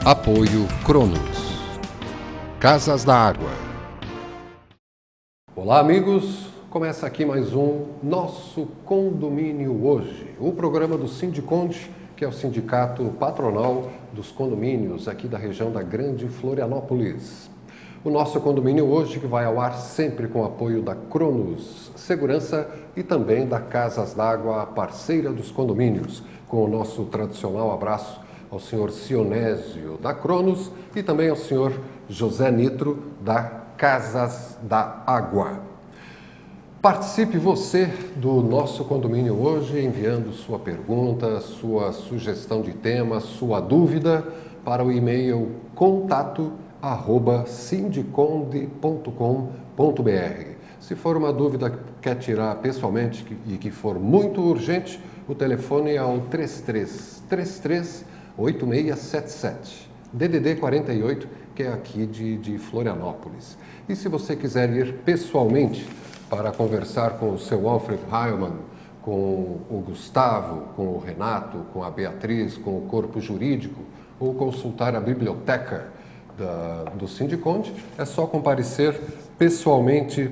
Apoio Cronos. Casas da Água. Olá, amigos. Começa aqui mais um Nosso Condomínio Hoje, o programa do Sindiconde, que é o sindicato patronal dos condomínios aqui da região da Grande Florianópolis. O Nosso Condomínio Hoje, que vai ao ar sempre com o apoio da Cronos Segurança e também da Casas d'Água, parceira dos condomínios, com o nosso tradicional abraço ao senhor Sionésio da Cronos e também ao senhor José Nitro da Casas da Água. Participe você do Nosso Condomínio Hoje, enviando sua pergunta, sua sugestão de tema, sua dúvida para o e-mail contato@sindiconde.com.br. Se for uma dúvida que quer tirar pessoalmente e que for muito urgente, o telefone é o 3333-8677, DDD 48, que é aqui de Florianópolis. E se você quiser ir pessoalmente para conversar com o seu Alfred Heilmann, com o Gustavo, com o Renato, com a Beatriz, com o corpo jurídico, ou consultar a biblioteca do Sindiconde, é só comparecer pessoalmente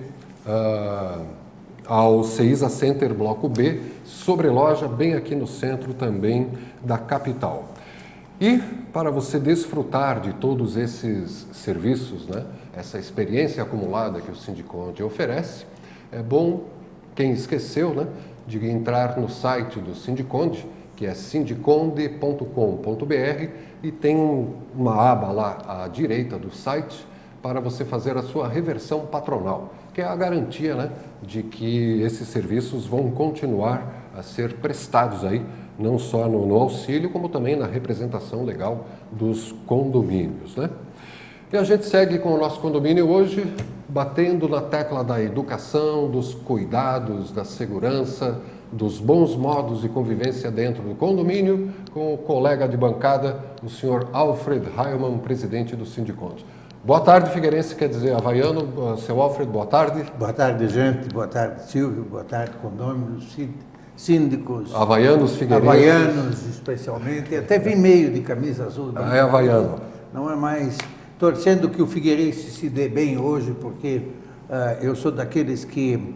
ao CEISA Center Bloco B, sobreloja, bem aqui no centro também da capital. E para você desfrutar de todos esses serviços, né, essa experiência acumulada que o Sindiconde oferece, é bom, quem esqueceu, né, de entrar no site do Sindiconde, que é sindiconde.com.br, e tem uma aba lá à direita do site para você fazer a sua reversão patronal, que é a garantia, né, de que esses serviços vão continuar a ser prestados aí, não só no auxílio, como também na representação legal dos condomínios, né? E a gente segue com o nosso condomínio hoje, batendo na tecla da educação, dos cuidados, da segurança, dos bons modos de convivência dentro do condomínio, com o colega de bancada, o senhor Alfred Heilmann, presidente do Sindiconde. Boa tarde, Figueirense, quer dizer, havaiano. Seu Alfred, boa tarde. Boa tarde, gente. Boa tarde, Silvio. Boa tarde, condôminos, síndicos. Havaianos, Figueirenses. Havaianos, especialmente. Até vi meio de camisa azul. É havaiano. Não é mais... Torcendo que o Figueirense se dê bem hoje, porque eu sou daqueles que...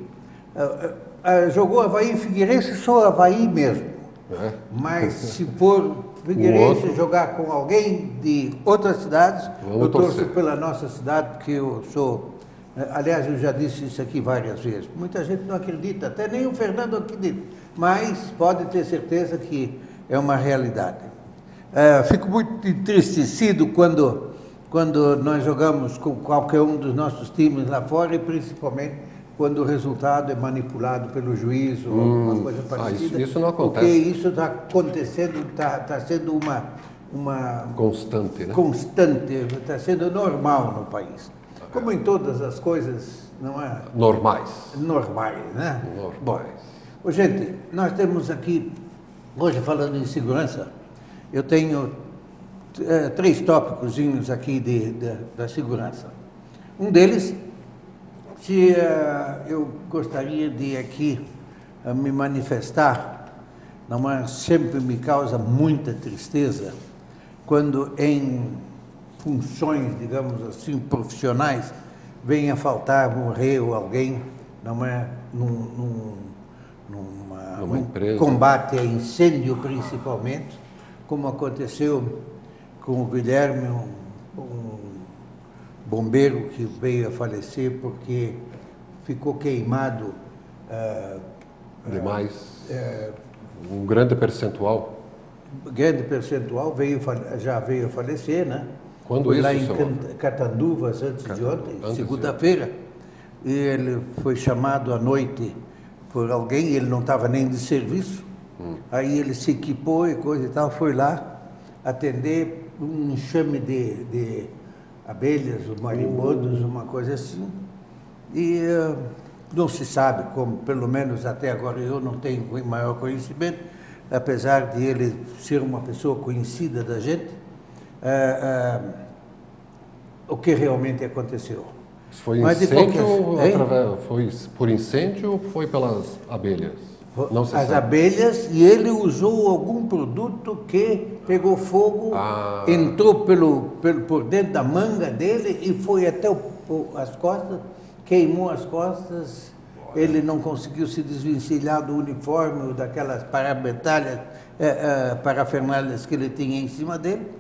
jogou Avaí e Figueirense, sou Avaí mesmo. É. Mas se for Figueirense jogar com alguém de outras cidades, eu torço pela nossa cidade, porque eu sou... Aliás, eu já disse isso aqui várias vezes. Muita gente não acredita, até nem o Fernando acredita. Mas pode ter certeza que é uma realidade. Fico muito entristecido quando nós jogamos com qualquer um dos nossos times lá fora e principalmente quando o resultado é manipulado pelo juiz ou uma coisa parecida. Isso não acontece. Porque isso está acontecendo, está sendo uma... Constante, né? Constante, está sendo normal no país. Como em todas as coisas, não é? Normais. Normais, né? Normais. Bom, gente, nós temos aqui, hoje falando em segurança, eu tenho 3 tópicozinhos aqui da segurança. Um deles, eu gostaria de aqui me manifestar, sempre me causa muita tristeza quando em funções, digamos assim, profissionais, venha a faltar, morrer alguém, num combate a incêndio principalmente, como aconteceu com o Guilherme, um bombeiro que veio a falecer porque ficou queimado. Demais. Um grande percentual. Grande percentual já veio a falecer, né? Quando foi isso, lá em Catanduvas, antes de ontem, segunda-feira. E ele foi chamado à noite por alguém, ele não estava nem de serviço. Aí ele se equipou e coisa e tal, foi lá atender um enxame de abelhas, marimbondos, uma coisa assim. E não se sabe como, pelo menos até agora eu não tenho maior conhecimento, apesar de ele ser uma pessoa conhecida da gente, o que realmente aconteceu. Foi incêndio foi por incêndio ou foi pelas abelhas? Não se as sabe. abelhas, e ele usou algum produto que pegou fogo, entrou por dentro da manga dele e foi até as costas, queimou as costas. Ele não conseguiu se desvencilhar do uniforme, daquelas parafernálias que ele tinha em cima dele.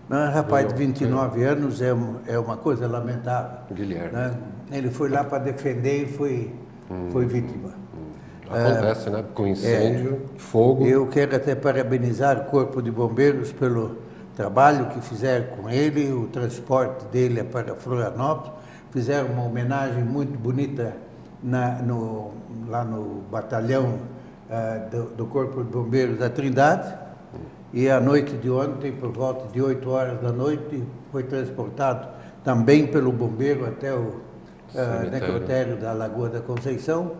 Não, rapaz de 29 anos é uma coisa lamentável. Guilherme. Né? Ele foi lá para defender e foi vítima. Acontece, né? Com incêndio, fogo. Eu quero até parabenizar o Corpo de Bombeiros pelo trabalho que fizeram com ele, o transporte dele para Florianópolis. Fizeram uma homenagem muito bonita lá no batalhão do Corpo de Bombeiros da Trindade. E à noite de ontem, por volta de 8 horas da noite, foi transportado também pelo bombeiro até o necrotério da Lagoa da Conceição,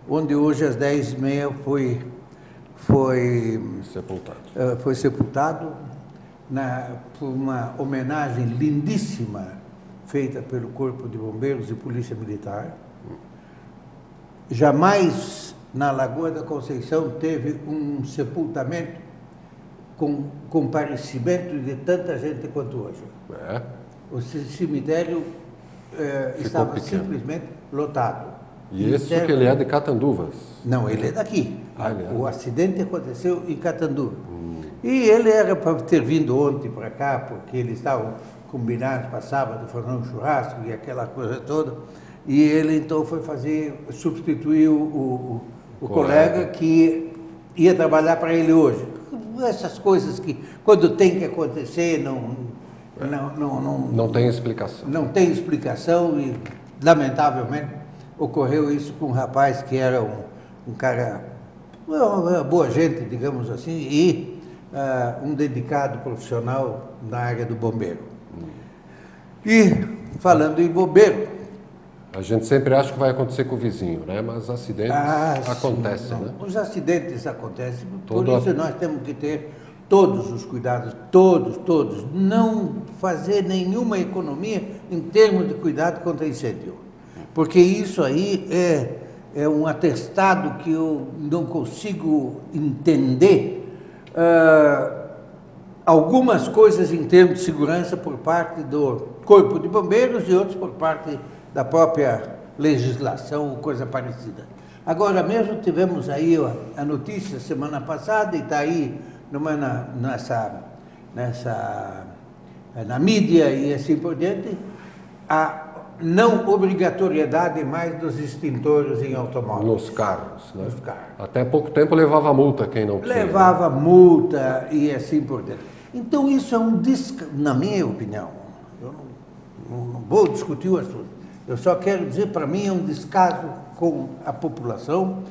onde hoje às 10h30 foi sepultado por uma homenagem lindíssima feita pelo Corpo de Bombeiros e Polícia Militar. Jamais na Lagoa da Conceição teve um sepultamento com comparecimento de tanta gente quanto hoje. O cemitério estava pequeno. Simplesmente lotado. E isso que ele é de Catanduvas? Não, ele é daqui. O acidente aconteceu em Catanduva. E ele era para ter vindo ontem para cá, porque eles estavam combinados para sábado, fazer um churrasco e aquela coisa toda. E ele então foi substituir o colega que ia trabalhar para ele hoje. Essas coisas que, quando tem que acontecer, não tem explicação. Não tem explicação e, lamentavelmente, ocorreu isso com um rapaz que era um cara, uma boa gente, digamos assim, e um dedicado profissional na área do bombeiro. E, falando em bombeiro... A gente sempre acha que vai acontecer com o vizinho, né? Mas acidentes acontecem, né? Os acidentes acontecem, por isso nós temos que ter todos os cuidados, todos, não fazer nenhuma economia em termos de cuidado contra incêndio. Porque isso aí é um atestado que eu não consigo entender algumas coisas em termos de segurança por parte do Corpo de Bombeiros e outros por parte da própria legislação ou coisa parecida. Agora mesmo tivemos aí a notícia semana passada, e está aí na mídia e assim por diante, a não obrigatoriedade mais dos extintores em automóveis. Nos carros, né? Nos carros. Até pouco tempo levava multa quem não tinha. Levava multa e assim por diante. Então isso é na minha opinião, eu não vou discutir o assunto. Eu só quero dizer, para mim, é um descaso com a população,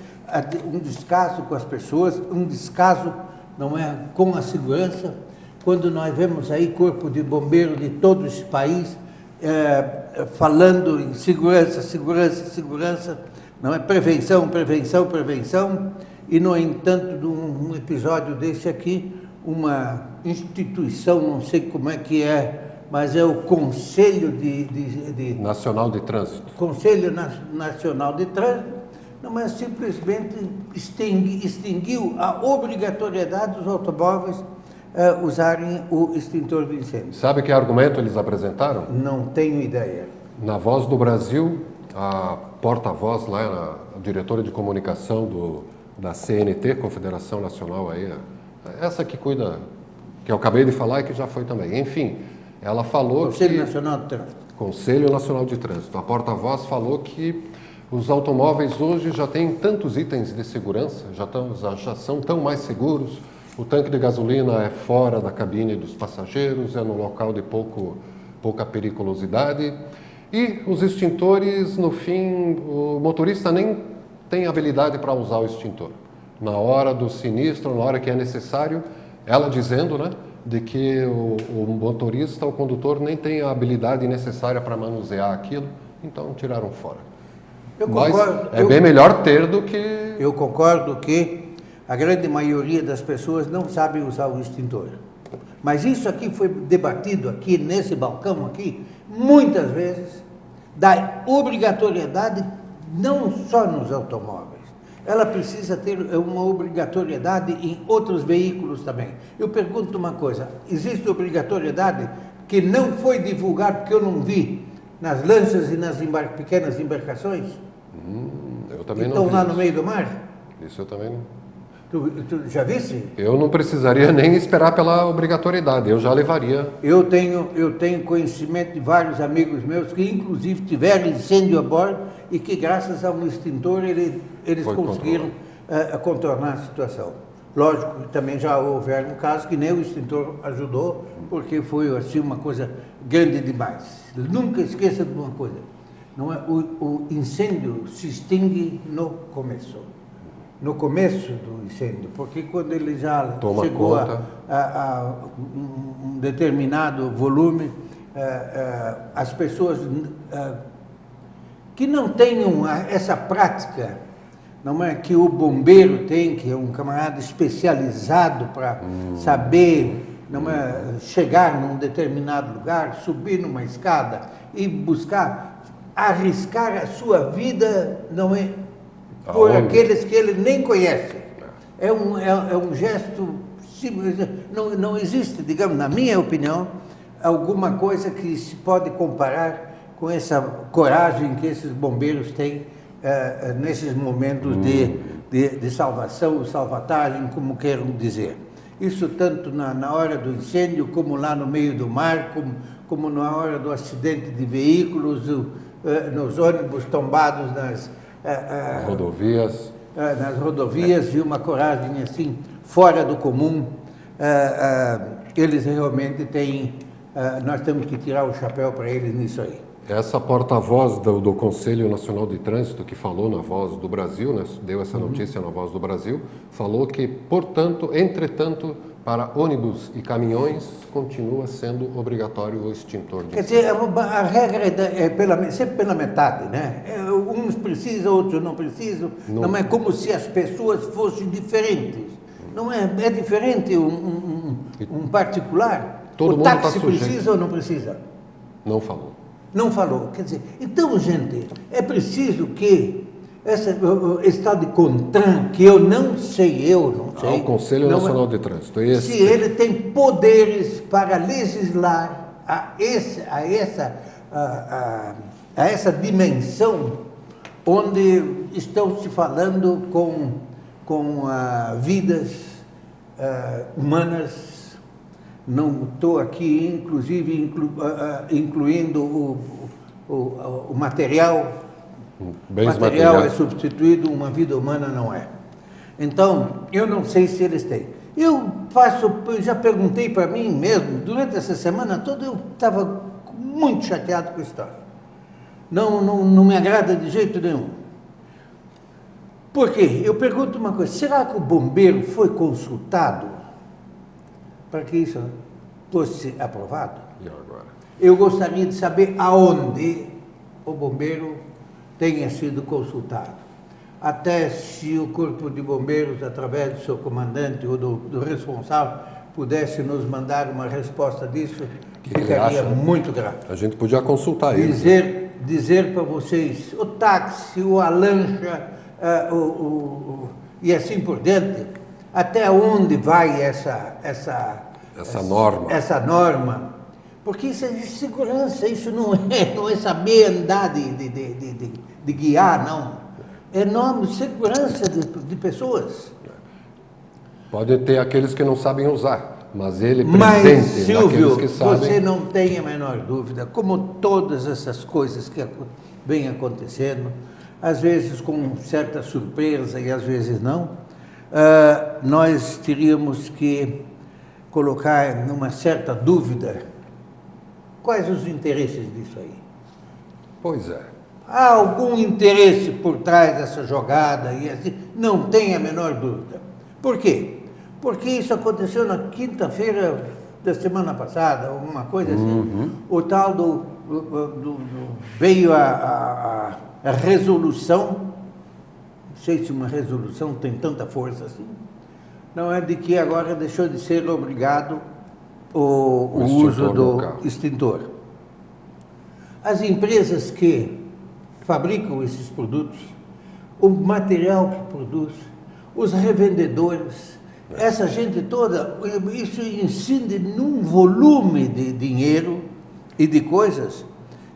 um descaso com as pessoas, um descaso não é, com a segurança. Quando nós vemos aí corpo de bombeiro de todo esse país falando em segurança, não é prevenção, e, no entanto, num episódio desse aqui, uma instituição, não sei como é que é, mas é o Conselho Nacional de Trânsito. Conselho Nacional de Trânsito, não é simplesmente extinguiu a obrigatoriedade dos automóveis usarem o extintor de incêndio. Sabe que argumento eles apresentaram? Não tenho ideia. Na Voz do Brasil, a porta-voz lá, a diretora de comunicação da CNT, Confederação Nacional, aí, essa que cuida, que eu acabei de falar e que já foi também, enfim... Ela falou Conselho Nacional de Trânsito. Conselho Nacional de Trânsito. A porta-voz falou que os automóveis hoje já têm tantos itens de segurança, já são tão mais seguros. O tanque de gasolina é fora da cabine dos passageiros, é no local de pouca periculosidade. E os extintores, no fim, o motorista nem tem habilidade para usar o extintor. Na hora do sinistro, na hora que é necessário, ela dizendo, né? De que o motorista, o condutor, nem tem a habilidade necessária para manusear aquilo, então tiraram fora. Mas bem melhor ter do que... Eu concordo que a grande maioria das pessoas não sabe usar o extintor. Mas isso aqui foi debatido aqui, nesse balcão aqui, muitas vezes, da obrigatoriedade não só nos automóveis, ela precisa ter uma obrigatoriedade em outros veículos também. Eu pergunto uma coisa, existe obrigatoriedade que não foi divulgado, porque eu não vi, nas lanchas e nas pequenas embarcações? Eu também que não vi estão lá isso. no meio do mar? Isso eu também não. Tu já viste? Eu não precisaria nem esperar pela obrigatoriedade, eu já levaria. Eu tenho conhecimento de vários amigos meus que inclusive tiveram incêndio a bordo e que graças a um extintor eles Foi conseguiram contornar a situação. Lógico que também já houveram casos que nem o extintor ajudou, porque foi assim uma coisa grande demais. Nunca esqueça de uma coisa, não é, o incêndio se extingue no começo. No começo do incêndio, porque quando ele já Toma chegou conta. a um determinado volume, as pessoas que não tenham essa prática, não é que o bombeiro tem, que é um camarada especializado para saber, não é, chegar num determinado lugar, subir numa escada e buscar, arriscar a sua vida, não é, por aqueles que ele nem conhece. É um gesto simples. Não existe, digamos, na minha opinião, alguma coisa que se pode comparar com essa coragem que esses bombeiros têm nesses momentos de salvação, salvatagem, como queiram dizer. Isso tanto na hora do incêndio, como lá no meio do mar, como na hora do acidente de veículos, nos ônibus tombados Rodovias. nas rodovias, e uma coragem assim fora do comum. Eles realmente têm, nós temos que tirar o chapéu para eles nisso aí. Essa porta-voz do Conselho Nacional de Trânsito, que falou na Voz do Brasil, né, deu essa notícia na Voz do Brasil, falou que, portanto, entretanto, para ônibus e caminhões, continua sendo obrigatório o extintor de Quer dizer, a regra é sempre pela metade, né? Uns precisam, outros não precisam. Não é como se as pessoas fossem diferentes. Não é, é diferente um particular. Todo o mundo tá táxi sujeito. precisa ou não precisa? Não falou. Não falou. Quer dizer, então, gente, é preciso que esse tal de CONTRAN, que eu não sei, O Conselho não Nacional de Trânsito. Esse, se ele tem poderes para legislar a essa dimensão onde estão se falando com vidas humanas. Não estou aqui, inclusive, incluindo o material. bens Material é materiais. substituído, uma vida humana não é. Então, eu não sei se eles têm. Eu já perguntei para mim mesmo, durante essa semana toda eu estava muito chateado com a história. Não me agrada de jeito nenhum. Por quê? Eu pergunto uma coisa, será que o bombeiro foi consultado para que isso fosse aprovado? E agora? Eu gostaria de saber aonde o bombeiro tenha sido consultado. Até se o Corpo de Bombeiros, através do seu comandante ou do responsável, pudesse nos mandar uma resposta disso, ficaria muito grato. A gente podia consultar ele. Dizer para vocês, o táxi, a lancha, e assim por diante, até onde vai essa norma. Essa norma. Porque isso é de segurança, isso não é saber andar de guiar, não. É norma de segurança de pessoas. Pode ter aqueles que não sabem usar, mas ele Mas, presente Silvio, naqueles que sabem. você não tem a menor dúvida, como todas essas coisas que vêm acontecendo, às vezes com certa surpresa e às vezes não, nós teríamos que colocar numa certa dúvida quais os interesses disso aí. Pois é. Há algum interesse por trás dessa jogada e assim? Não tem a menor dúvida. Por quê? Porque isso aconteceu na quinta-feira da semana passada, alguma coisa assim. O tal veio a resolução, não sei se uma resolução tem tanta força assim, não é de que agora deixou de ser obrigado o uso do extintor. As empresas que fabricam esses produtos, o material que produz, os revendedores, essa gente toda, isso incide num volume de dinheiro e de coisas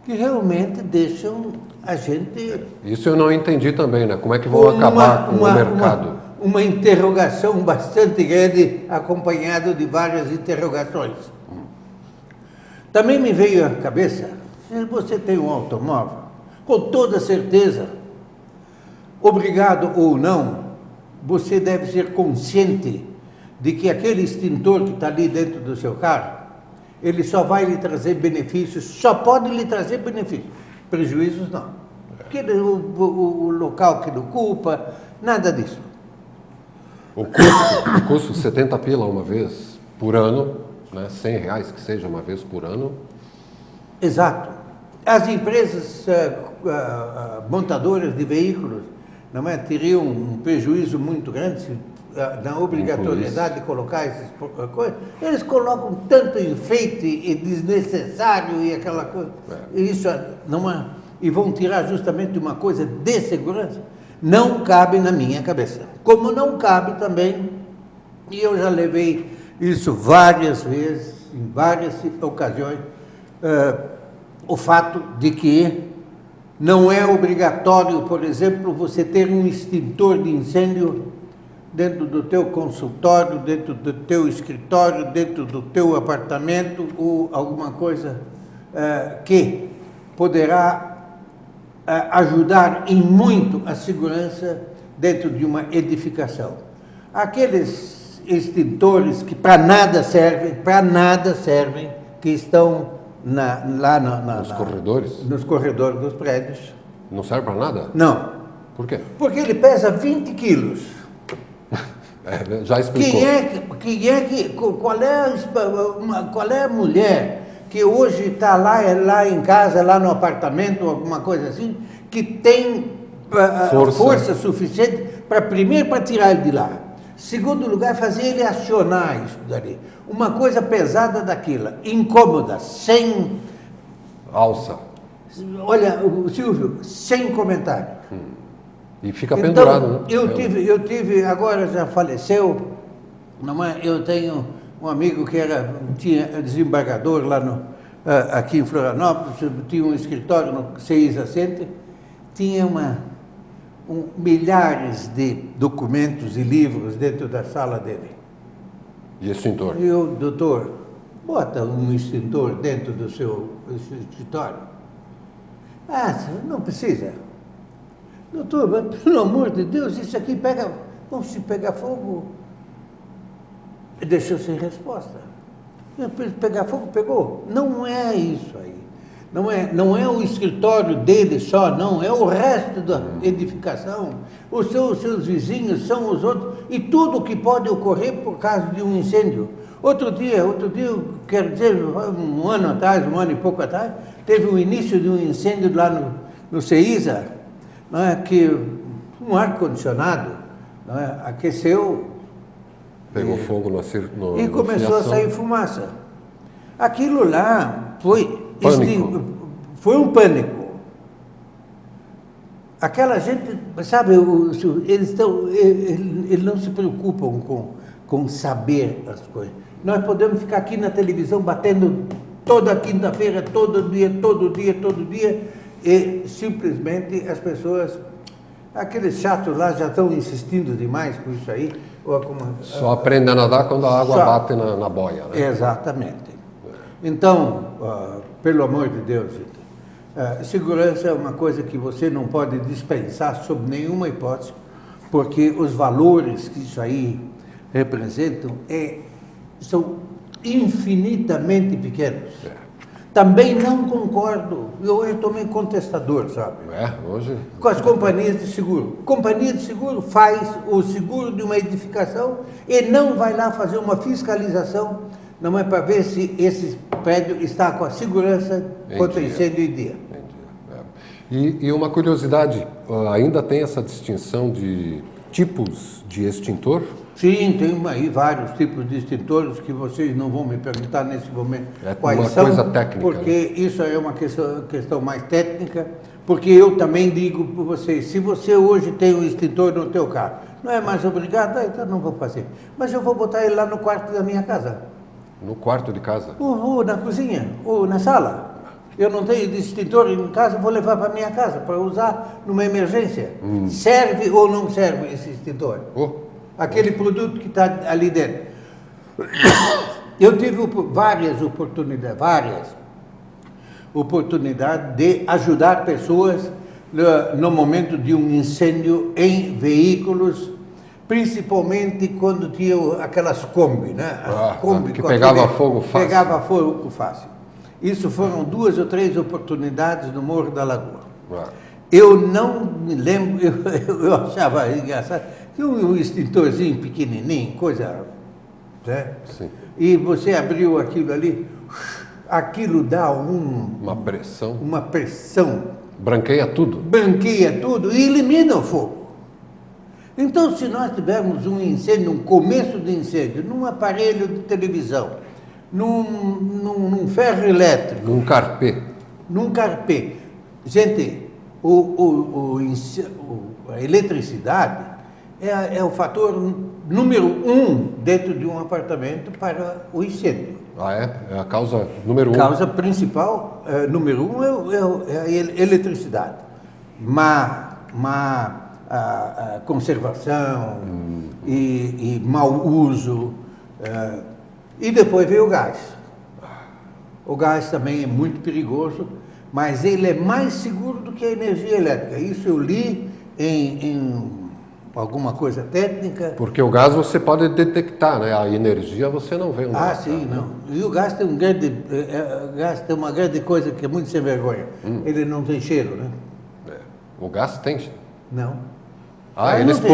que realmente deixam a gente... Isso eu não entendi também, né? Como é que vão acabar com o mercado? Uma interrogação bastante grande, acompanhado de várias interrogações. Também me veio à cabeça, se você tem um automóvel, com toda certeza, obrigado ou não, você deve ser consciente de que aquele extintor que está ali dentro do seu carro, ele só vai lhe trazer benefícios, só pode lhe trazer benefícios, prejuízos não. Porque o local que não culpa, nada disso. O custo 70 pila uma vez por ano, né? R$100 que seja uma vez por ano. Exato. As empresas montadoras de veículos não é, teriam um prejuízo muito grande se, na obrigatoriedade de colocar essas coisas. Eles colocam tanto enfeite e desnecessário e aquela coisa. Isso não é, e vão tirar justamente uma coisa de segurança. Não cabe na minha cabeça. Como não cabe também, e eu já levei isso várias vezes, em várias ocasiões, o fato de que não é obrigatório, por exemplo, você ter um extintor de incêndio dentro do teu consultório, dentro do teu escritório, dentro do teu apartamento, ou alguma coisa que poderá ajudar em muito a segurança dentro de uma edificação. Aqueles extintores que para nada servem, que estão nos corredores? Nos corredores dos prédios. Não serve para nada? Não. Por quê? Porque ele pesa 20 quilos. Já explicou. Qual é a mulher que hoje está lá em casa, lá no apartamento, alguma coisa assim, que tem força suficiente para, primeiro, para tirar ele de lá. Segundo lugar, fazer ele acionar isso dali. Uma coisa pesada daquilo, incômoda, sem... Alça. Olha, Silvio, sem comentário. E fica pendurado, né? Eu tive, agora já faleceu, eu tenho um amigo que tinha desembargador lá aqui em Florianópolis, tinha um escritório no CEISA Center, tinha milhares de documentos e livros dentro da sala dele. E extintor? E o doutor, bota um extintor dentro do seu escritório. Ah, não precisa. Doutor, mas, pelo amor de Deus, isso aqui pega... Bom, se pegar fogo... Deixou sem resposta. Pegar fogo, pegou. Não é isso aí. Não é o escritório dele só, não. É o resto da edificação. Os seus vizinhos são os outros. E tudo que pode ocorrer por causa de um incêndio. Outro dia, quero dizer, um ano e pouco atrás, teve o início de um incêndio lá no CEISA, não é, que um ar-condicionado aqueceu... Pegou fogo e começou a sair fumaça. Aquilo lá foi um pânico. Aquela gente, sabe, eles não se preocupam com saber as coisas. Nós podemos ficar aqui na televisão batendo toda quinta-feira, todo dia, e simplesmente as pessoas, aqueles chatos lá já estão insistindo demais com isso aí. Só aprende a nadar quando a água bate na boia, né? Exatamente. Então, pelo amor de Deus, segurança é uma coisa que você não pode dispensar sob nenhuma hipótese, porque os valores que isso aí representam são infinitamente pequenos. Também não concordo, eu estou meio contestador, sabe? Hoje... Com as companhias de seguro. Companhia de seguro faz o seguro de uma edificação e não vai lá fazer uma fiscalização, não é para ver se esse prédio está com a segurança contra incêndio em dia. E uma curiosidade, ainda tem essa distinção de tipos de extintor? Sim, tem aí vários tipos de extintores que vocês não vão me perguntar nesse momento quais uma são, coisa técnica, porque isso é uma questão mais técnica, porque eu também digo para vocês, se você hoje tem um extintor no teu carro, não é mais obrigado, então não vou fazer, mas eu vou botar ele lá no quarto da minha casa. No quarto de casa? Ou na cozinha, ou na sala. Eu não tenho extintor em casa, vou levar para minha casa para usar numa emergência. Serve ou não serve esse extintor? Aquele produto que está ali dentro. Eu tive várias oportunidades de ajudar pessoas no momento de um incêndio em veículos, principalmente quando tinha aquelas Kombi, né? Kombi que pegava fogo fácil. Pegava fogo fácil. Isso foram 2 ou 3 oportunidades no Morro da Lagoa. Eu não me lembro, eu achava engraçado, que um extintorzinho pequenininho, coisa, né? Sim. E você abriu aquilo ali, aquilo dá uma pressão. Uma pressão. Branqueia tudo. Branqueia tudo e elimina o fogo. Então, se nós tivermos um incêndio, um começo de incêndio, num aparelho de televisão, num ferro elétrico, num carpê. Gente, a eletricidade é o fator número 1 dentro de um apartamento para o incêndio. É a causa número 1. A causa principal, número 1, é a eletricidade. Má conservação e mau uso. E depois veio o gás. O gás também é muito perigoso, mas ele é mais seguro do que a energia elétrica. Isso eu li em alguma coisa técnica. Porque o gás você pode detectar, né? A energia você não vê. Sim, não. E o gás tem uma grande coisa que é muito sem vergonha. Ele não tem cheiro, né? O gás tem? Não.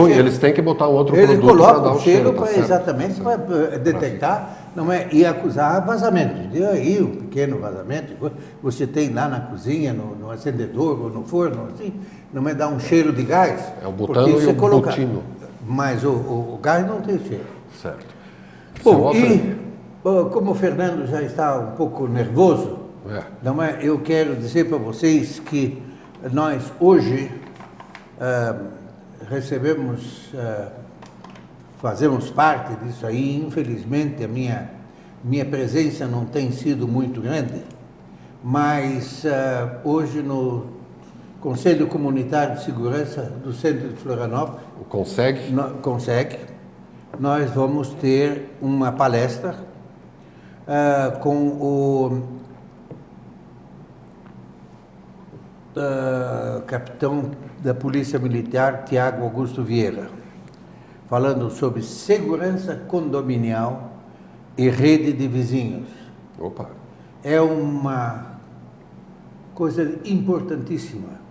Eles têm que botar um outro produto para dar o cheiro. Ele coloca o cheiro exatamente para detectar, não é? E acusar vazamento. E aí, um pequeno vazamento, você tem lá na cozinha, no acendedor ou no forno, assim, não é dar um cheiro de gás. É o butano e o butino. Mas o gás não tem cheiro. Certo. Bom, como o Fernando já está um pouco nervoso, não é? Eu quero dizer para vocês que nós hoje fazemos parte disso aí. Infelizmente a minha presença não tem sido muito grande, mas hoje no Conselho Comunitário de Segurança do Centro de Florianópolis, nós vamos ter uma palestra com o capitão da Polícia Militar, Tiago Augusto Vieira, falando sobre segurança condominial e rede de vizinhos. É uma coisa importantíssima.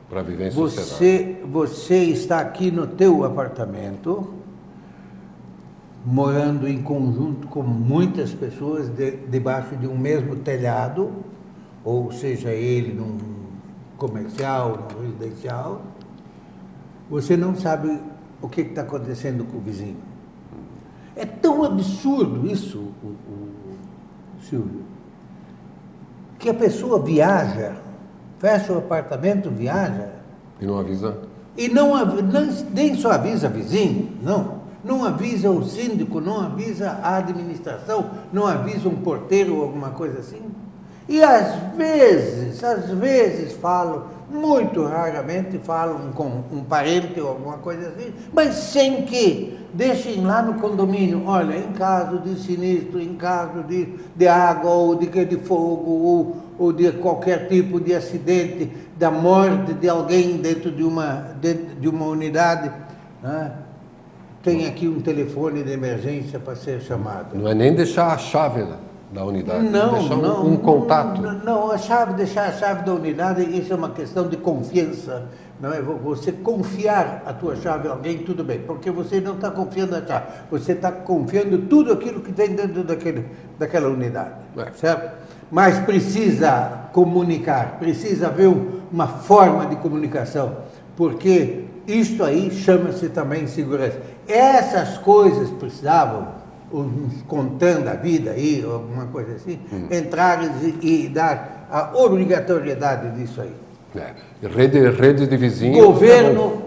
Para viver em sociedade. Você está aqui no teu apartamento, morando em conjunto com muitas pessoas debaixo de um mesmo telhado, ou seja, ele num comercial, num residencial. Você não sabe o que está acontecendo com o vizinho. É tão absurdo isso, Silvio, que a pessoa viaja, fecha o apartamento, viaja. E não avisa? E nem só avisa vizinho, não avisa o síndico, não avisa a administração, não avisa um porteiro ou alguma coisa assim. E às vezes falam, muito raramente falam com um parente ou alguma coisa assim, mas sem que deixem lá no condomínio, olha, em caso de sinistro, em caso de água ou de fogo ou de qualquer tipo de acidente, da morte de alguém dentro de uma unidade, né? Tem aqui um telefone de emergência para ser chamado. Não é nem deixar a chave da unidade, deixar um contato. Não, deixar a chave da unidade, isso é uma questão de confiança, não é? Você confiar a tua chave a alguém, tudo bem, porque você não está confiando a chave, você está confiando tudo aquilo que tem dentro daquela unidade, certo? Mas precisa comunicar, precisa haver uma forma de comunicação, porque isso aí chama-se também segurança. Essas coisas precisavam, contando a vida aí, alguma coisa assim, entrar e dar a obrigatoriedade disso aí. Rede de vizinhos.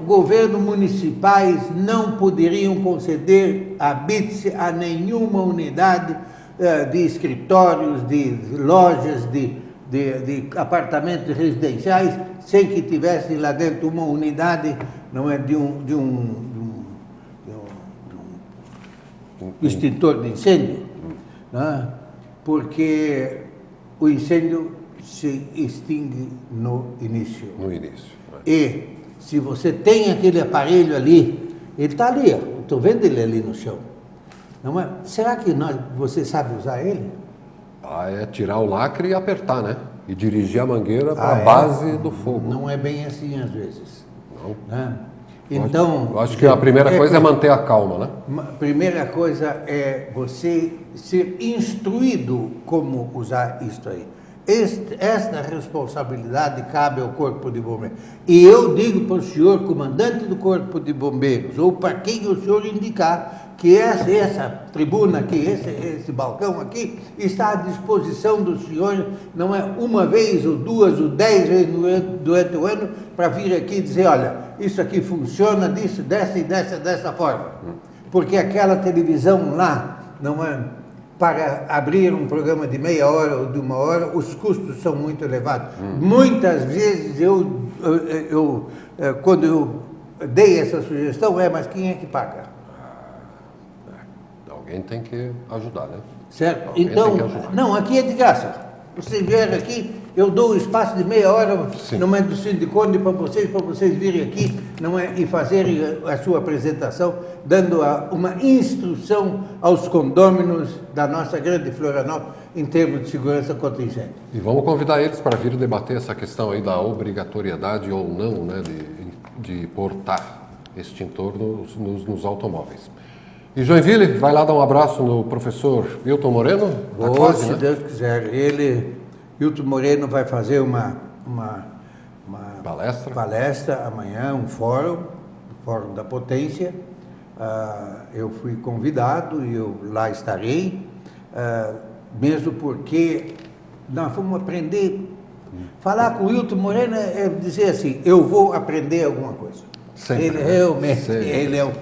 Governo municipais não poderiam conceder habite-se a nenhuma unidade de escritórios, de lojas, de apartamentos residenciais, sem que tivesse lá dentro uma unidade, não é, de um extintor de incêndio, né? Porque o incêndio se extingue no início. No início. E se você tem aquele aparelho ali, ele está ali, estou vendo ele ali no chão. Não é? Será que você sabe usar ele? É tirar o lacre e apertar, né? E dirigir a mangueira para a base do fogo. Não é bem assim às vezes. Não. Né? Então, eu acho que a primeira coisa é manter a calma, né? A primeira coisa é você ser instruído como usar isso aí. Esta responsabilidade cabe ao Corpo de Bombeiros. E eu digo para o senhor, comandante do Corpo de Bombeiros, ou para quem o senhor indicar, que essa tribuna aqui, esse balcão aqui, está à disposição do senhor, não é uma vez, ou duas, ou 10 vezes durante o ano, para vir aqui e dizer, olha, isso aqui funciona dessa forma. Porque aquela televisão lá, não é, para abrir um programa de meia hora ou de uma hora, os custos são muito elevados. Muitas vezes quando eu dei essa sugestão, mas quem é que paga? Alguém tem que ajudar, né? Certo? Alguém então, tem que ajudar. não, aqui é de graça. Vocês vierem aqui, eu dou um espaço de meia hora no momento do Sindiconde para vocês virem aqui, não é, e fazerem a sua apresentação, dando uma instrução aos condôminos da nossa grande Florianópolis em termos de segurança contra incêndio. E vamos convidar eles para vir debater essa questão aí da obrigatoriedade ou não, né, de portar extintor nos automóveis. E Joinville, vai lá dar um abraço no professor Hilton Moreno? Se Deus quiser. Hilton Moreno vai fazer uma palestra amanhã, um fórum da Potência. Eu fui convidado e eu lá estarei, mesmo porque nós vamos aprender. Falar com o Hilton Moreno é dizer assim, eu vou aprender alguma coisa. Sempre, ele realmente, ele é um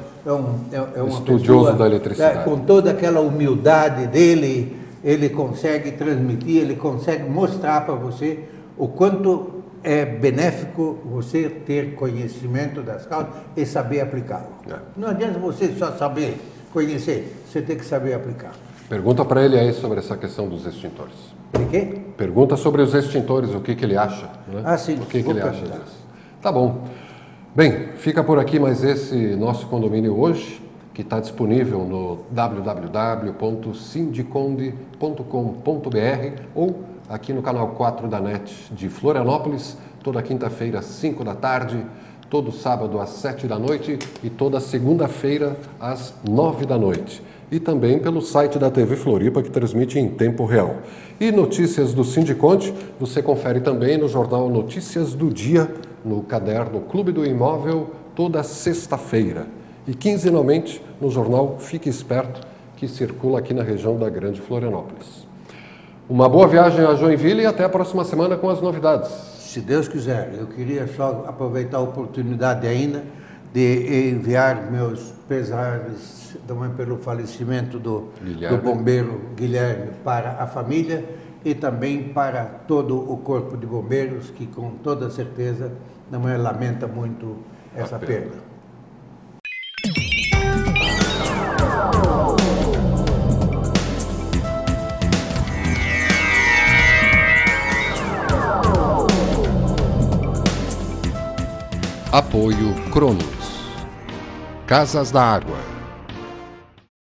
estudioso pessoa, da eletricidade. Com toda aquela humildade dele, ele consegue transmitir, ele consegue mostrar para você o quanto é benéfico você ter conhecimento das causas e saber aplicá-lo. Não adianta você só saber conhecer, você tem que saber aplicar. Pergunta para ele aí sobre essa questão dos extintores. De quê? Pergunta sobre os extintores, o que ele acha. Né? Sim. O que ele acha disso. Tá bom. Bem, fica por aqui mais esse nosso condomínio hoje, que está disponível no www.sindiconde.com.br ou aqui no canal 4 da NET de Florianópolis, toda quinta-feira às 5 da tarde, todo sábado às 7 da noite e toda segunda-feira às 9 da noite. E também pelo site da TV Floripa, que transmite em tempo real. E notícias do Sindiconde, você confere também no jornal Notícias do Dia, no caderno Clube do Imóvel, toda sexta-feira. E quinzenalmente no jornal Fique Esperto, que circula aqui na região da Grande Florianópolis. Uma boa viagem a Joinville e até a próxima semana com as novidades. Se Deus quiser, eu queria só aproveitar a oportunidade ainda de enviar meus pesares também pelo falecimento do bombeiro Guilherme para a família e também para todo o Corpo de Bombeiros, que com toda certeza não lamenta muito essa perda. Apoio Cronos. Casas da Água.